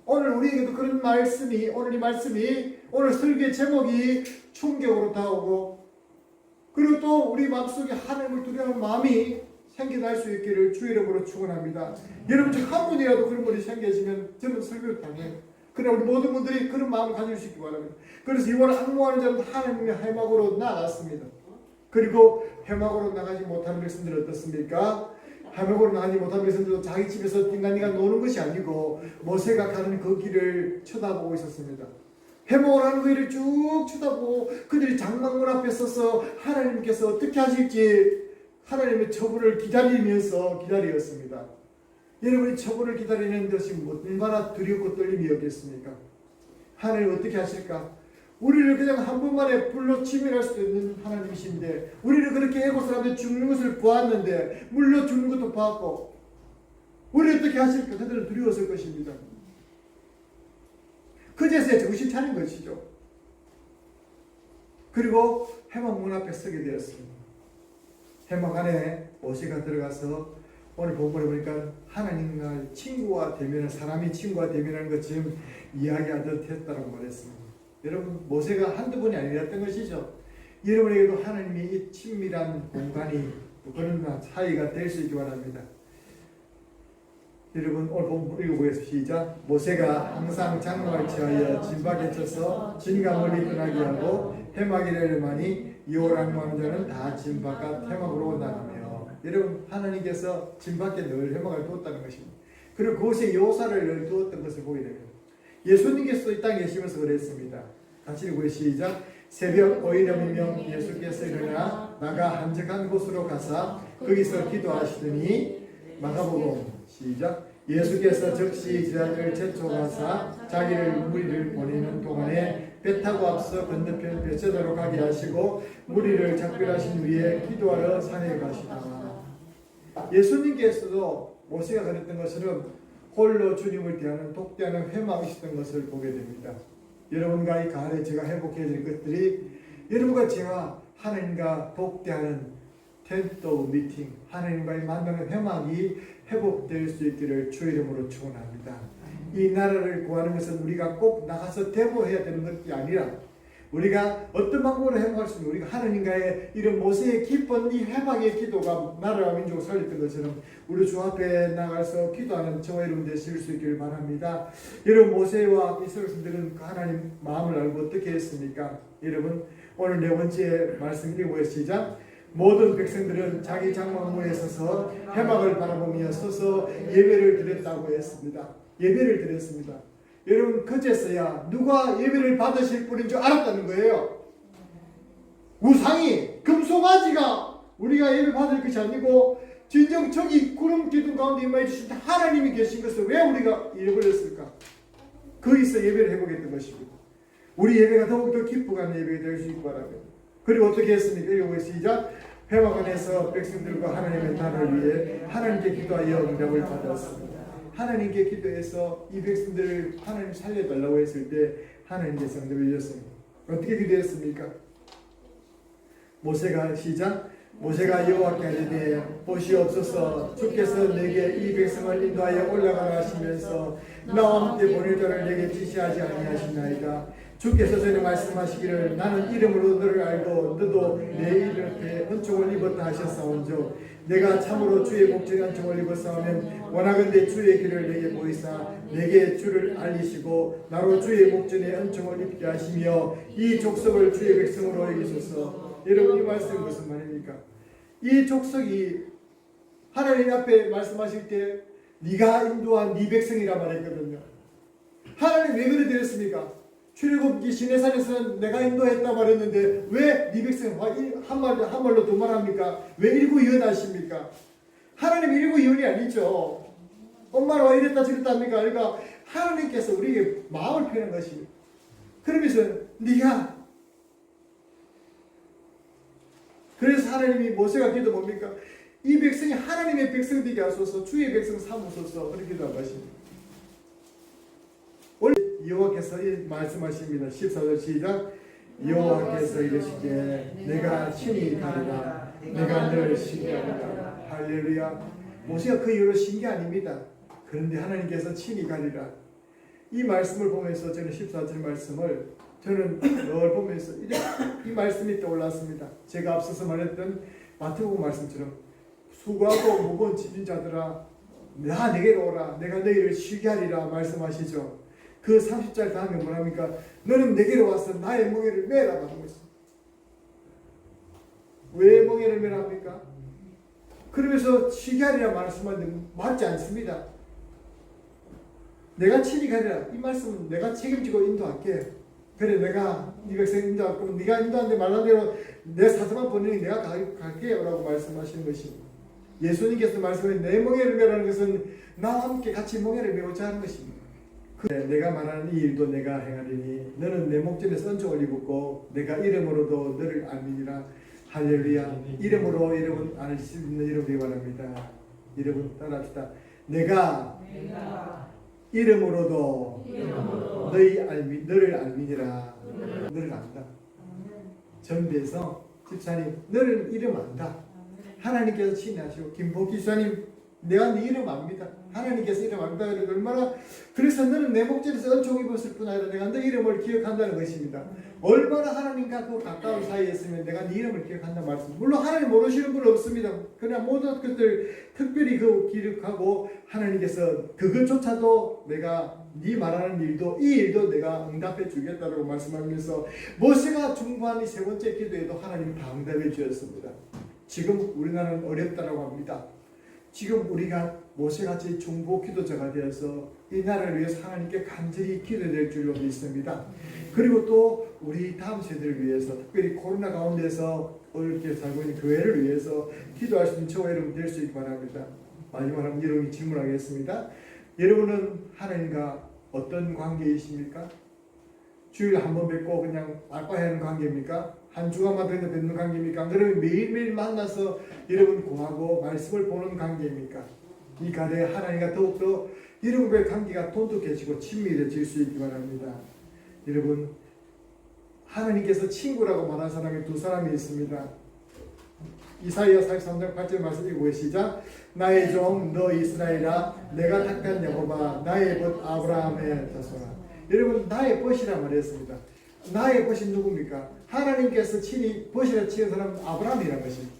S1: 오늘 우리에게도 그런 말씀이 오늘 이 말씀이 오늘 설교의 제목이 충격으로 다가오고 그리고 또 우리 마음속에 하나님을 두려워하는 마음이 생겨날 수 있기를 주의 이름으로 축원합니다. 여러분 중 한 분이라도 그런 분이 생겨지면 저는 설교를 당해요. 그러나 우리 모든 분들이 그런 마음을 가질 수 있기 바랍니다. 그래서 이번에 앙모하는 자는 하나님의 회막으로 나갔습니다. 그리고 회막으로 나가지 못하는 백성들은 어떻습니까? 회막으로 나가지 못하는 백성들도 자기 집에서 띵가니가 노는 것이 아니고 모세가 가는 그 길을 쳐다보고 있었습니다. 회막으로 가는 그 길을 쭉 쳐다보고 그들이 장막문 앞에 서서 하나님께서 어떻게 하실지 하나님의 처분을 기다리면서 기다리었습니다. 여러분이 처분을 기다리는 것이 얼마나 두렵고 떨림이 없겠습니까? 하나님 어떻게 하실까? 우리를 그냥 한 번만에 불로 치밀할 수도 있는 하나님이신데 우리를 그렇게 애고 사람들 죽는 것을 보았는데 물로 죽는 것도 봤고 우리를 어떻게 하실까? 그들은 두려웠을 것입니다. 그제서야 정신 차린 것이죠. 그리고 회막 문 앞에 서게 되었습니다. 회막 안에 모세가 들어가서 오늘 본문에 보니까 하나님과 친구와 대면한 사람이 친구와 대면하는 것처럼 이야기하듯 했다고 말했습니다. 여러분 모세가 한두 번이 아니었던 것이죠. 여러분에게도 하나님이 이 친밀한 공간이 그런 사이가 될 수 있기 바랍니다. 여러분 오늘 본문 읽어보겠습니다. 시작. 모세가 항상 장막을 취하여 진박에 쳐서 진과 멀리 떠나게 하고 회막에 내려만이 여호와를 앙모하는 자는 다 진 바깥 회막으로 나가며 여러분 하나님께서 진 밖에 늘 회막을 두었다는 것입니다. 그리고 그곳에 여호사를 늘 두었던 것을 보게 됩니다. 예수님께서도 이 땅에 계시면서 그랬습니다. 같이 읽어요. 시작. 새벽 오이렴이면 예수께서 일어나 나가 한적한 곳으로 가사 거기서 기도하시더니 마가복음 시작. 예수께서 즉시 제자들을 재촉하사 자기를 무리를 보내는 동안에 배 타고 앞서 건너편 베세다로 가게 하시고 무리를 작별하신 후에 기도하러 산에 가시다. 예수님께서도 모세가 그랬던 것처럼 홀로 주님을 대하는 독대하는 회막이셨던 것을 보게 됩니다. 여러분과 이 가을에 제가 회복해야 될 것들이 여러분과 제가 하나님과 독대하는 텐트 오브 미팅, 하나님과의 만나는 회막이 회복될 수 있기를 주의 이름으로 축원합니다. 이 나라를 구하는 것은 우리가 꼭 나가서 대보해야 되는 것이 아니라 우리가 어떤 방법으로 회복할 수 있는, 우리가 하나님과의 이런 모세의 기쁜 이 회막의 기도가 나라와 민족을 살렸던 것처럼 우리 주 앞에 나가서 기도하는 저와 여러분 되실 수 있기를 바랍니다. 여러분, 모세와 이스라엘 백성들은 하나님 마음을 알고 어떻게 했습니까? 여러분, 오늘 네 번째 말씀 읽어보세요. 시작. 모든 백성들은 자기 장막문에 서서 회막을 바라보며 서서 예배를 드렸다고 했습니다. 예배를 드렸습니다. 여러분, 그제서야 누가 예배를 받으실 분인 줄 알았다는 거예요. 우상이, 금송아지가 우리가 예배 받을 것이 아니고 진정 저기 구름 기둥 가운데 임하여 주신 하나님이 계신 것을 왜 우리가 잃어버렸을까? 거기서 예배를 해보겠던 것입니다. 우리 예배가 더욱더 기쁘가는 예배가 될 수 있기 바랍니다. 그리고 어떻게 했습니까? 읽어보세요. 시작. 회막 안에서 백성들과 하나님의 나라를 위해 하나님께 기도하여 응답을 받았습니다. 하나님께 기도해서 이 백성들을 하나님 살려달라고 했을 때 하나님께서 응답을 주셨습니다. 어떻게 기도했습니까? 모세가 시작. 모세가 여호와께 이르되 보시옵소서, 주께서 내게 이 백성을 인도하여 올라가라 하시면서 나와 함께 보낼 자를 내게 지시하지 아니하시나이다. 주께서 전에 말씀하시기를 나는 이름으로 너를 알고 너도 내 이름에 은총을 입었다 하셨사온즉 내가 참으로 주의 목전에 은총을 입었사오면 원하건대 주의 길을 내게 보이사 내게 주를 알리시고 나로 주의 목전에 은총을 입게 하시며 이 족속을 주의 백성으로 여기소서. 여러분, 이 말씀이 무슨 말입니까? 이 족속이 하나님 앞에 말씀하실 때 네가 인도한 네 백성이라 말했거든요. 하나님 왜 그래 드렸습니까? 출애굽기 시내산에서는 내가 인도했다 말했는데 왜 네 백성 한 말로 두 말 합니까? 왜 일구이연하십니까? 하나님 일구이연이 아니죠. 엄마는 왜 이랬다 저랬다 합니까? 그러니까 하나님께서 우리에게 마음을 표현한 것입니다. 그러면서 네가, 그래서 하나님이 모세가 기도 뭡니까? 이 백성이 하나님의 백성 되게 하소서, 주의 백성 삼으소서, 그렇게 기도한 것입니다. 원래 여호와께서 말씀하십니다. 14절 시작. 여호와께서 이르시되 내가 친히 가리라, 내가 너를 신기하리라. 할렐루야. 모세가 그 이후로 신기 아닙니다. 그런데 하나님께서 친히 가리라. 이 말씀을 보면서 저는 14절 말씀을 저는 늘 보면서 이 말씀이 떠올랐습니다. 제가 앞서서 말했던 마태복음 말씀처럼 수고하고 무거운 짐진 자들아 나 내게로 오라, 내가 너희를 쉬게 하리라 말씀하시죠. 그 30절 다음에 뭐랍니까? 너는 내게로 와서 나의 멍에를 매라 하고 있습니다. 왜 멍에를 매라 합니까? 그러면서 쉬게 하리라 말씀하는데 맞지 않습니다. 내가 친히 가리라, 이 말씀은 내가 책임지고 인도할게. 그래, 내가 네 백성 인도할 거면 네가 인도하는데 말한 대로 내 사자만 보내니 내가 갈게요 라고 말씀하시는 것입니다. 예수님께서 말씀하신 내 멍에를 매라는 것은 나와 함께 같이 멍에를 메우자 하는 것입니다. 내가 말하는 이 일도 내가 행하리니 너는 내 목전에서 은총을 입었고 내가 이름으로도 너를 알미니라. 할렐루야. 이름으로 여러분 알 수 있는 이름 되기 바랍니다. 여러분 따라합시다. 내가 이름으로도 너를 알미니라. 너를 안다. 전배에서 집사님 너를 이름 안다. 하나님께서 친하시고 김복기 집사님 내가 네 이름 압니다. 하나님께서 이름 안다. 얼마나, 그래서 너는 내 목전에서 은총 입었을 뿐 아니라 내가 너 이름을 기억한다는 것입니다. 얼마나 하나님과 그 가까운 사이에 있으면 내가 네 이름을 기억한다는 말씀. 물론 하나님 모르시는 분 없습니다. 그러나 모든 것들 특별히 그 기록하고 하나님께서 그것조차도 내가 네 말하는 일도 이 일도 내가 응답해 주겠다라고 말씀하면서 모세가 중보한 이 세 번째 기도에도 하나님 다 응답해 주셨습니다. 지금 우리나라는 어렵다라고 합니다. 지금 우리가 모세같이 중보 기도자가 되어서 이 나라를 위해서 하나님께 간절히 기도될 줄로 믿습니다. 그리고 또 우리 다음 세대를 위해서 특별히 코로나 가운데서 어렵게 살고 있는 교회를 위해서 기도할 수 있는 저와 여러분 될 수 있기 바랍니다. 마지막으로 여러분이 질문하겠습니다. 여러분은 하나님과 어떤 관계이십니까? 주일에 한 번 뵙고 그냥 알바하는 관계입니까? 한 주간마다 뵙는 관계입니까? 그러면 매일매일 만나서 여러분 구하고 말씀을 보는 관계입니까? 이 가대에 하나님과 더욱더 여러분과의 관계가 돈독해지고 친밀해질 수 있기 바랍니다. 여러분, 하나님께서 친구라고 말한 사람이 두 사람이 있습니다. 이사야 43장 8절 말씀 읽고 시작. 나의 종 너 이스라엘아 내가 택한 여호와 나의 벗 아브라함의 자손아. 여러분 나의 벗이라 말했습니다. 나의 벗이 누굽니까? 하나님께서 친히 벗이라 치는 사람은 아브라함이라는 것입니다.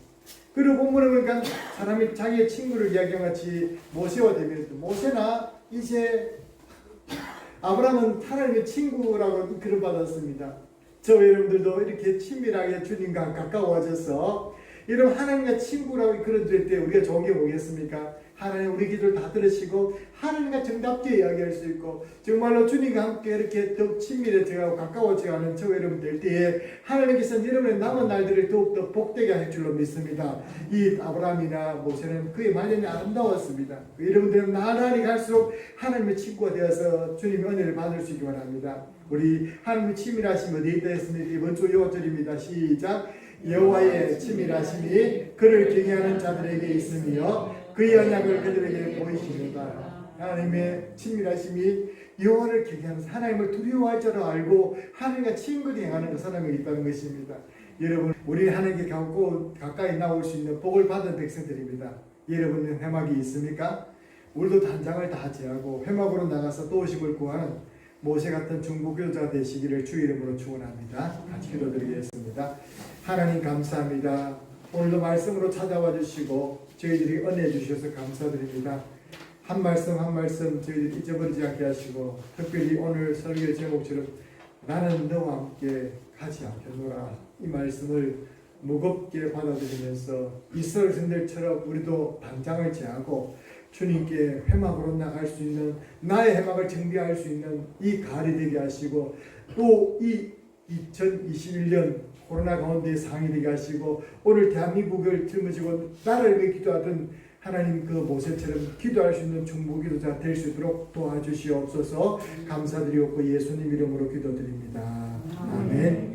S1: 그리고 본문에 보니까 사람이 자기의 친구를 이야기한 같이 모세와 대면했다. 모세나 이제 아브라함은 하나님의 친구라고 그를 받았습니다. 저 여러분들도 이렇게 친밀하게 주님과 가까워져서 이런 하나님과 친구라고 그려질 때 우리가 좋은 게 뭐겠습니까? 하나님 우리 기도를 다 들으시고 하나님과 정답게 이야기할 수 있고 정말로 주님과 함께 이렇게 더욱 친밀해져가고 가까워져가는 저 여러분 될 때에 하나님께서는 여러분의 남은 날들을 더욱더 복되게 할 줄로 믿습니다. 이 아브라함이나 모세는 그의 말년이 아름다웠습니다. 여러분들은 나날이 갈수록 하나님의 친구가 되어서 주님의 은혜를 받을 수 있기 바랍니다. 우리 하나님의 친밀하심 어디에 있다 했습니까? 이번 주 6절입니다. 시작. 여호와의 친밀하심이 그를 경외하는 자들에게 있으며 그의 언약을 그들에게 보이시는가. 하나님의 친밀하심이 여호와를 경외하는 하나님을 두려워할 줄 알고 하나님과 친근히 행하는 그 사람이 있다는 것입니다. 여러분 우리는 하나님께 가까이 나올 수 있는 복을 받은 백성들입니다. 여러분은 회막이 있습니까? 우리도 단장을 다 제하고 회막으로 나가서 도우심을 구하는 모세 같은 중보교자가 되시기를 주 이름으로 축원합니다. 같이 기도드리겠습니다. 하나님 감사합니다. 오늘도 말씀으로 찾아와 주시고 저희들이 은혜 주셔서 감사드립니다. 한 말씀 한 말씀 저희들이 잊어버리지 않게 하시고 특별히 오늘 설교의 제목처럼 나는 너와 함께 가지 않겠노라 이 말씀을 무겁게 받아들이면서 이스라엘 선들처럼 우리도 반장을 제하고 주님께 회막으로 나갈 수 있는 나의 회막을 정비할 수 있는 이 가을이 되게 하시고 또 이 2021년 코로나 가운데 상이 되게 하시고 오늘 대한민국을 짊어지고 나라를 위해 기도하던 하나님 그 모세처럼 기도할 수 있는 중보기도자 될 수 있도록 도와주시옵소서. 감사드리옵고 예수님 이름으로 기도드립니다. 아멘.